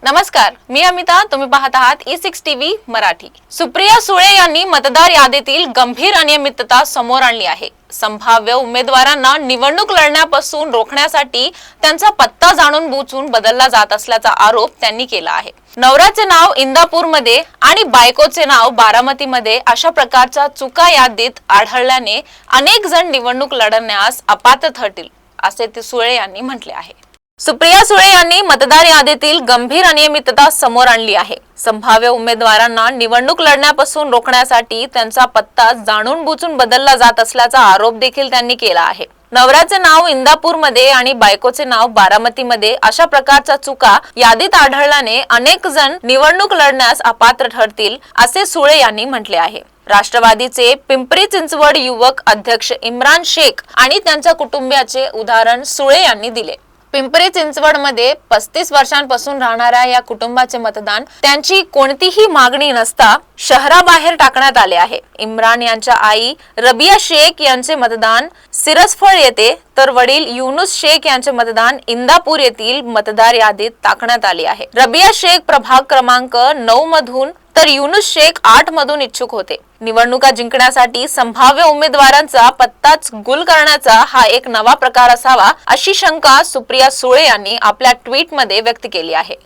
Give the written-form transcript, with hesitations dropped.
नमस्कार, मी अमिता. तुम्ही पाहत आहात E6 टीव्ही मराठी. सुप्रिया सुळे यांनी मतदार यादीतील गंभीर अनियमितता समोर आणली आहे. संभाव्य उमेदवारांना निवडणूक लढण्यापासून रोखण्यासाठी त्यांचा पत्ता जाणून बुजून बदलला जात असल्याचा आरोप त्यांनी केला आहे. नवऱ्याचे नाव इंदापूरमध्ये आणि बायकोचे नाव बारामतीमध्ये अशा प्रकारच्या चुका यादीत आढळल्याने अनेक जण निवडणूक लढण्यास अपात्र ठरतील, असे सुळे यांनी म्हटले आहे. सुप्रिया सुळे यांनी मतदार यादीतील गंभीर अनियमितता समोर आणली आहे. संभाव्य उमेदवारांना निवडणूक लढण्यापासून रोखण्यासाठी त्यांचा पत्ता जाणून बुजून बदलला जात असल्याचा आरोप देखील त्यांनी केला आहे. नवऱ्याचे नाव इंदापूरमध्ये आणि बायकोचे नाव बारामतीमध्ये अशा प्रकारच्या चुका यादीत आढळल्याने अनेक जण निवडणूक लढण्यास अपात्र ठरतील, असे सुळे यांनी म्हटले आहे. राष्ट्रवादीचे पिंपरी चिंचवड युवक अध्यक्ष इम्रान शेख आणि त्यांच्या कुटुंबियाचे उदाहरण सुळे यांनी दिले. पिंपरी चिंचवड मध्ये 35 वर्षांपासून राहणाऱ्या या कुटुंबाचे मतदान त्यांची कोणतीही मागणी नसता शहराबाहेर टाकण्यात आले आहे. इम्रान यांच्या आई रबिया शेख यांचे मतदान सिरसफळ येथे तर वडील युनुस शेख यांचे मतदान इंदापूर येथील मतदार यादीत टाकण्यात आले आहे. रबिया शेख प्रभाग क्रमांक 9 मधून तर युनुस शेख 8 मधून इच्छुक होते. निवडणुका जिंकण्यासाठी संभाव्य उमेदवारांचा पत्ताच गुल करण्याचा हा एक नवा प्रकार असावा, अशी शंका सुप्रिया सुळे यांनी आपल्या ट्विटमध्ये व्यक्त केली आहे.